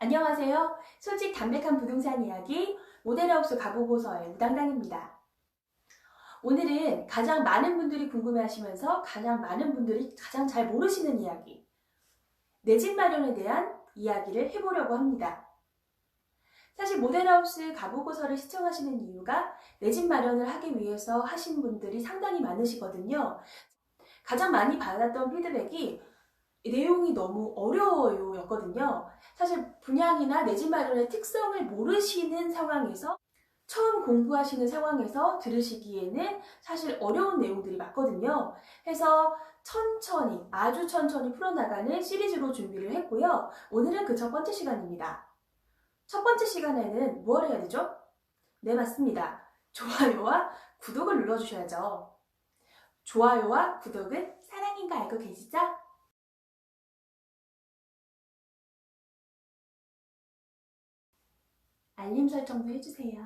안녕하세요. 솔직 담백한 부동산 이야기 모델하우스 가보고서의 무당당입니다. 오늘은 가장 많은 분들이 궁금해하시면서 가장 많은 분들이 가장 잘 모르시는 이야기, 내 집 마련에 대한 이야기를 해보려고 합니다. 사실 모델하우스 가보고서를 시청하시는 이유가 내 집 마련을 하기 위해서 하신 분들이 상당히 많으시거든요. 가장 많이 받았던 피드백이 내용이 너무 어려워요 였거든요. 사실 분양이나 내 집 마련의 특성을 모르시는 상황에서 처음 공부하시는 상황에서 들으시기에는 사실 어려운 내용들이 많거든요. 해서 천천히 아주 천천히 풀어나가는 시리즈로 준비를 했고요. 오늘은 그 첫 번째 시간입니다. 첫 번째 시간에는 뭘 해야 되죠? 네, 맞습니다. 좋아요와 구독을 눌러주셔야죠. 좋아요와 구독은 사랑인 거 알고 계시죠? 알림 설정도 해주세요.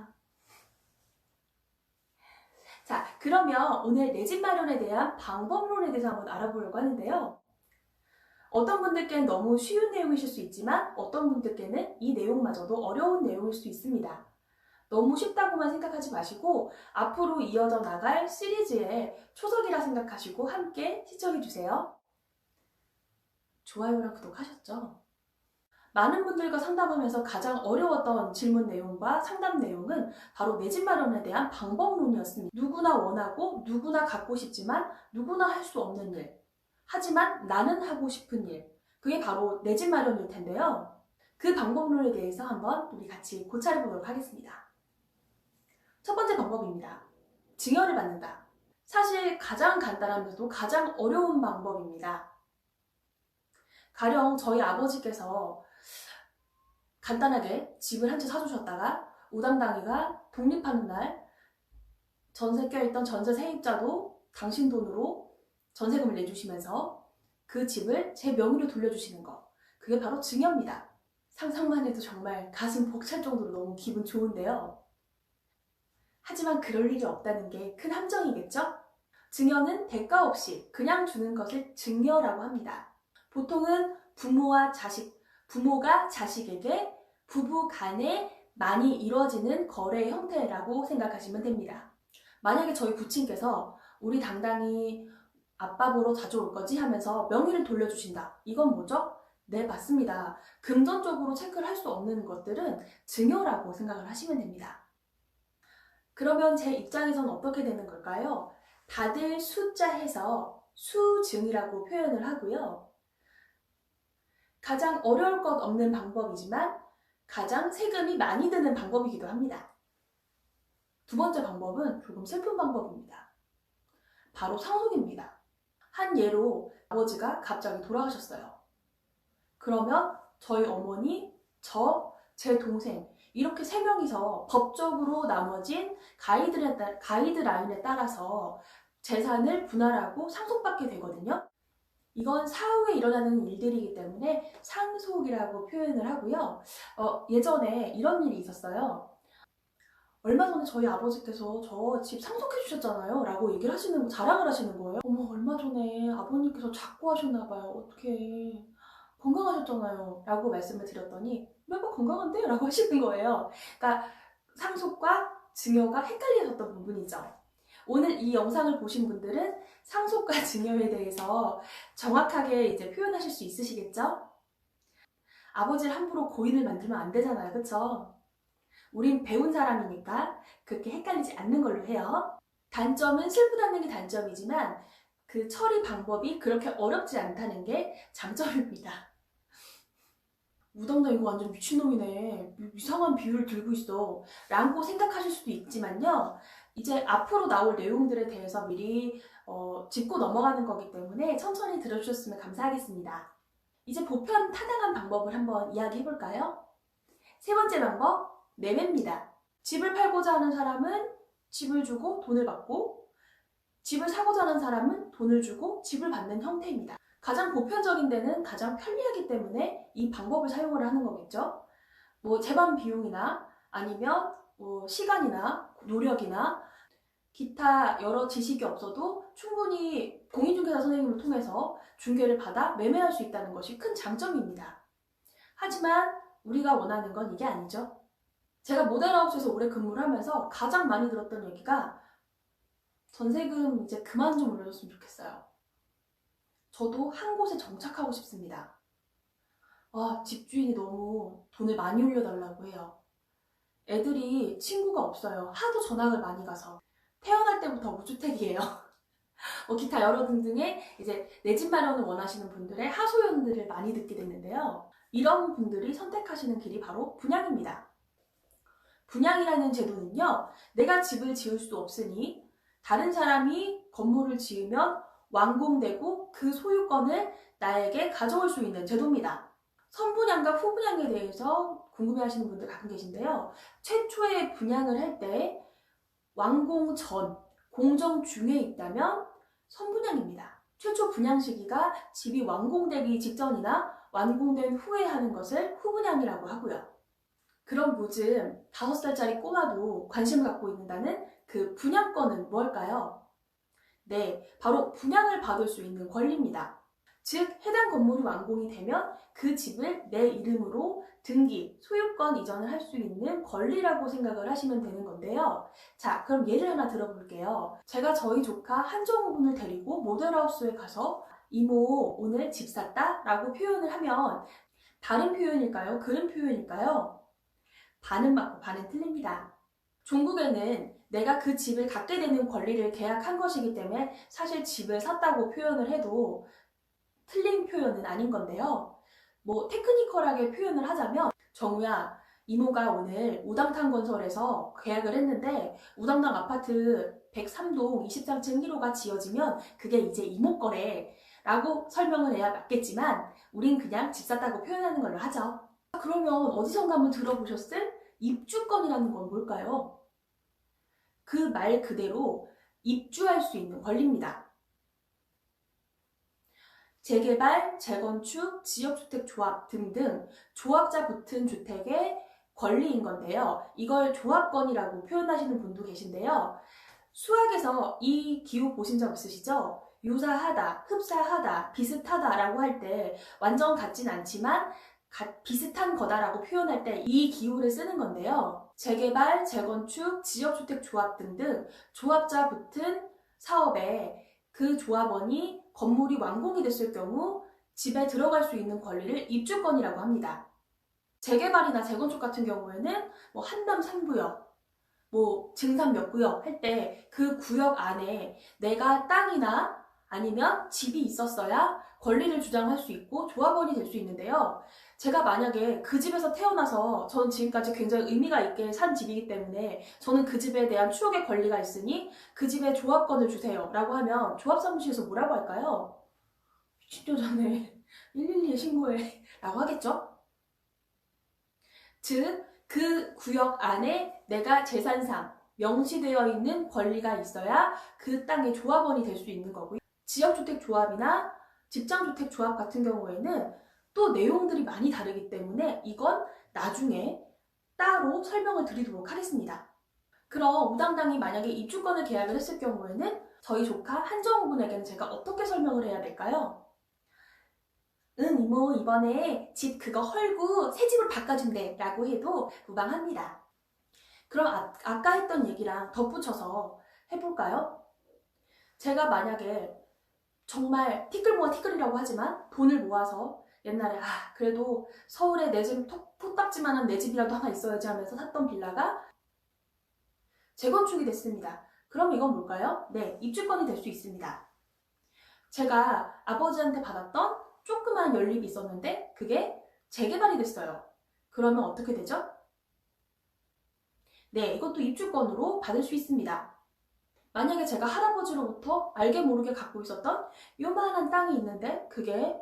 자, 그러면 오늘 내 집 마련에 대한 방법론에 대해서 한번 알아보려고 하는데요. 어떤 분들께는 너무 쉬운 내용이실 수 있지만 어떤 분들께는 이 내용마저도 어려운 내용일 수 있습니다. 너무 쉽다고만 생각하지 마시고 앞으로 이어져 나갈 시리즈의 초석이라 생각하시고 함께 시청해주세요. 좋아요랑 구독하셨죠? 많은 분들과 상담하면서 가장 어려웠던 질문 내용과 상담 내용은 바로 내 집 마련에 대한 방법론이었습니다. 누구나 원하고 누구나 갖고 싶지만 누구나 할 수 없는 일. 하지만 나는 하고 싶은 일. 그게 바로 내 집 마련일 텐데요. 그 방법론에 대해서 한번 우리 같이 고찰해 보도록 하겠습니다. 첫 번째 방법입니다. 증여를 받는다. 사실 가장 간단하면서도 가장 어려운 방법입니다. 가령 저희 아버지께서 간단하게 집을 한 채 사주셨다가 우당당이가 독립하는 날 전세 껴있던 전세 세입자도 당신 돈으로 전세금을 내주시면서 그 집을 제 명의로 돌려주시는 거, 그게 바로 증여입니다. 상상만 해도 정말 가슴 벅찰 정도로 너무 기분 좋은데요. 하지만 그럴 일이 없다는 게 큰 함정이겠죠? 증여는 대가 없이 그냥 주는 것을 증여라고 합니다. 보통은 부모가 자식에게 부부 간에 많이 이루어지는 거래 형태라고 생각하시면 됩니다. 만약에 저희 부친께서 우리 당당히 아빠 보러 자주 올 거지 하면서 명의를 돌려주신다. 이건 뭐죠? 네, 맞습니다. 금전적으로 체크를 할 수 없는 것들은 증여라고 생각을 하시면 됩니다. 그러면 제 입장에서는 어떻게 되는 걸까요? 다들 숫자해서 수증이라고 표현을 하고요. 가장 어려울 것 없는 방법이지만 가장 세금이 많이 드는 방법이기도 합니다. 두 번째 방법은 조금 슬픈 방법입니다. 바로 상속입니다. 한 예로 아버지가 갑자기 돌아가셨어요. 그러면 저희 어머니, 제 동생 이렇게 세 명이서 법적으로 나눠진 가이드라인에 따라서 재산을 분할하고 상속받게 되거든요. 이건 사후에 일어나는 일들이기 때문에 상속이라고 표현을 하고요. 예전에 이런 일이 있었어요. 얼마 전에 저희 아버지께서 저 집 상속해 주셨잖아요 라고 얘기를 자랑을 하시는 거예요. 어머, 얼마 전에 아버님께서 작고 하셨나봐요. 어떡해, 건강하셨잖아요 라고 말씀을 드렸더니 매번 건강한데? 라고 하시는 거예요. 그러니까 상속과 증여가 헷갈리셨던 부분이죠. 오늘 이 영상을 보신 분들은 상속과 증여에 대해서 정확하게 이제 표현하실 수 있으시겠죠? 아버지를 함부로 고인을 만들면 안 되잖아요. 그쵸? 우린 배운 사람이니까 그렇게 헷갈리지 않는 걸로 해요. 단점은 슬프다는 게 단점이지만 그 처리 방법이 그렇게 어렵지 않다는 게 장점입니다. 무당나 이거 완전 미친놈이네. 이상한 비유를 들고 있어. 라고 생각하실 수도 있지만요. 이제 앞으로 나올 내용들에 대해서 미리 짚고 넘어가는 거기 때문에 천천히 들어주셨으면 감사하겠습니다. 이제 보편 타당한 방법을 한번 이야기해볼까요? 세 번째 방법, 매매입니다. 집을 팔고자 하는 사람은 집을 주고 돈을 받고, 집을 사고자 하는 사람은 돈을 주고 집을 받는 형태입니다. 가장 보편적인 데는 가장 편리하기 때문에 이 방법을 사용을 하는 거겠죠. 재반 비용이나 아니면 시간이나 노력이나 기타 여러 지식이 없어도 충분히 공인중개사 선생님을 통해서 중개를 받아 매매할 수 있다는 것이 큰 장점입니다. 하지만 우리가 원하는 건 이게 아니죠. 제가 모델하우스에서 오래 근무를 하면서 가장 많이 들었던 얘기가 전세금 이제 그만 좀 올려줬으면 좋겠어요. 저도 한 곳에 정착하고 싶습니다. 집주인이 너무 돈을 많이 올려달라고 해요. 애들이 친구가 없어요. 하도 전학을 많이 가서. 태어날 때부터 무주택이에요. 기타 여러 등등의 이제 내 집 마련을 원하시는 분들의 하소연들을 많이 듣게 됐는데요. 이런 분들이 선택하시는 길이 바로 분양입니다. 분양이라는 제도는요, 내가 집을 지을 수 없으니 다른 사람이 건물을 지으면 완공되고 그 소유권을 나에게 가져올 수 있는 제도입니다. 선분양과 후분양에 대해서 궁금해하시는 분들 가끔 계신데요. 최초의 분양을 할 때 완공 전, 공정 중에 있다면 선분양입니다. 최초 분양 시기가 집이 완공되기 직전이나 완공된 후에 하는 것을 후분양이라고 하고요. 그럼 요즘 5살짜리 꼬마도 관심을 갖고 있는다는 그 분양권은 뭘까요? 네, 바로 분양을 받을 수 있는 권리입니다. 즉, 해당 건물이 완공이 되면 그 집을 내 이름으로 등기, 소유권 이전을 할 수 있는 권리라고 생각을 하시면 되는 건데요. 자, 그럼 예를 하나 들어볼게요. 제가 저희 조카 한정우 군을 데리고 모델하우스에 가서 이모 오늘 집 샀다? 라고 표현을 하면 다른 표현일까요? 그런 표현일까요? 반은 맞고 반은 틀립니다. 종국에는 내가 그 집을 갖게 되는 권리를 계약한 것이기 때문에 사실 집을 샀다고 표현을 해도 틀린 표현은 아닌 건데요. 테크니컬하게 표현을 하자면 정우야, 이모가 오늘 우당탕 건설에서 계약을 했는데 우당탕 아파트 103동 23층 1호가 지어지면 그게 이제 이모 거래 라고 설명을 해야 맞겠지만 우린 그냥 집 샀다고 표현하는 걸로 하죠. 그러면 어디선가 한번 들어보셨을 입주권이라는 건 뭘까요? 그 말 그대로 입주할 수 있는 권리입니다. 재개발, 재건축, 지역주택조합 등등 조합자 붙은 주택의 권리인 건데요. 이걸 조합권이라고 표현하시는 분도 계신데요. 수학에서 이 기호 보신 적 있으시죠? 유사하다, 흡사하다, 비슷하다라고 할 때 완전 같진 않지만 비슷한 거다라고 표현할 때 이 기호를 쓰는 건데요. 재개발, 재건축, 지역주택조합 등등 조합자 붙은 사업에 그 조합원이 건물이 완공이 됐을 경우 집에 들어갈 수 있는 권리를 입주권이라고 합니다. 재개발이나 재건축 같은 경우에는 한남 3구역, 증산 몇 구역 할 때 그 구역 안에 내가 땅이나 아니면 집이 있었어야 권리를 주장할 수 있고 조합원이 될 수 있는데요. 제가 만약에 그 집에서 태어나서 저는 지금까지 굉장히 의미가 있게 산 집이기 때문에 저는 그 집에 대한 추억의 권리가 있으니 그 집에 조합권을 주세요 라고 하면 조합사무실에서 뭐라고 할까요? 미친 여자네 112에 신고해 라고 하겠죠? 즉, 그 구역 안에 내가 재산상 명시되어 있는 권리가 있어야 그 땅의 조합원이 될 수 있는 거고요. 지역주택조합이나 직장주택조합 같은 경우에는 또 내용들이 많이 다르기 때문에 이건 나중에 따로 설명을 드리도록 하겠습니다. 그럼 우당당이 만약에 입주권을 계약을 했을 경우에는 저희 조카 한정우 군에게는 제가 어떻게 설명을 해야 될까요? 이모 이번에 집 그거 헐고 새 집으로 바꿔준대 라고 해도 무방합니다. 그럼 아까 했던 얘기랑 덧붙여서 해볼까요? 제가 만약에 정말 티끌 모아 티끌이라고 하지만 돈을 모아서 옛날에 그래도 서울에 내 집 톡딱지만한 내 집이라도 하나 있어야지 하면서 샀던 빌라가 재건축이 됐습니다. 그럼 이건 뭘까요? 네, 입주권이 될 수 있습니다. 제가 아버지한테 받았던 조그만 연립이 있었는데 그게 재개발이 됐어요. 그러면 어떻게 되죠? 네, 이것도 입주권으로 받을 수 있습니다. 만약에 제가 할아버지로부터 알게 모르게 갖고 있었던 요만한 땅이 있는데 그게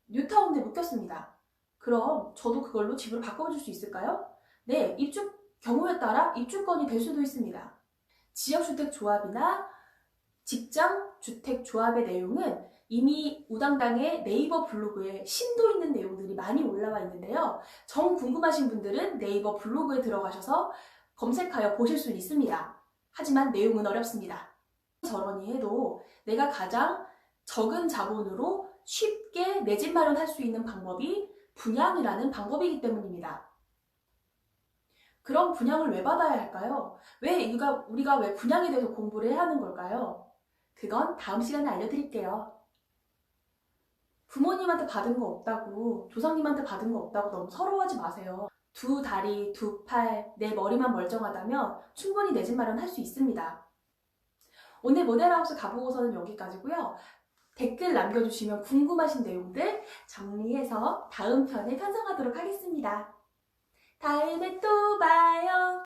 뉴타운에 묶였습니다. 그럼 저도 그걸로 집으로 바꿔줄 수 있을까요? 네, 경우에 따라 입주권이 될 수도 있습니다. 지역주택조합이나 직장주택조합의 내용은 이미 우당당의 네이버 블로그에 심도 있는 내용들이 많이 올라와 있는데요. 정 궁금하신 분들은 네이버 블로그에 들어가셔서 검색하여 보실 수 있습니다. 하지만 내용은 어렵습니다. 저러니 해도 내가 가장 적은 자본으로 쉽게 내 집 마련할 수 있는 방법이 분양이라는 방법이기 때문입니다. 그럼 분양을 왜 받아야 할까요? 우리가 왜 분양에 대해서 공부를 해야 하는 걸까요? 그건 다음 시간에 알려드릴게요. 부모님한테 받은 거 없다고, 조상님한테 받은 거 없다고 너무 서러워하지 마세요. 두 다리, 두 팔, 내 머리만 멀쩡하다면 충분히 내 집 마련할 수 있습니다. 오늘 모델하우스 가보고서는 여기까지고요. 댓글 남겨주시면 궁금하신 내용들 정리해서 다음 편에 편성하도록 하겠습니다. 다음에 또 봐요.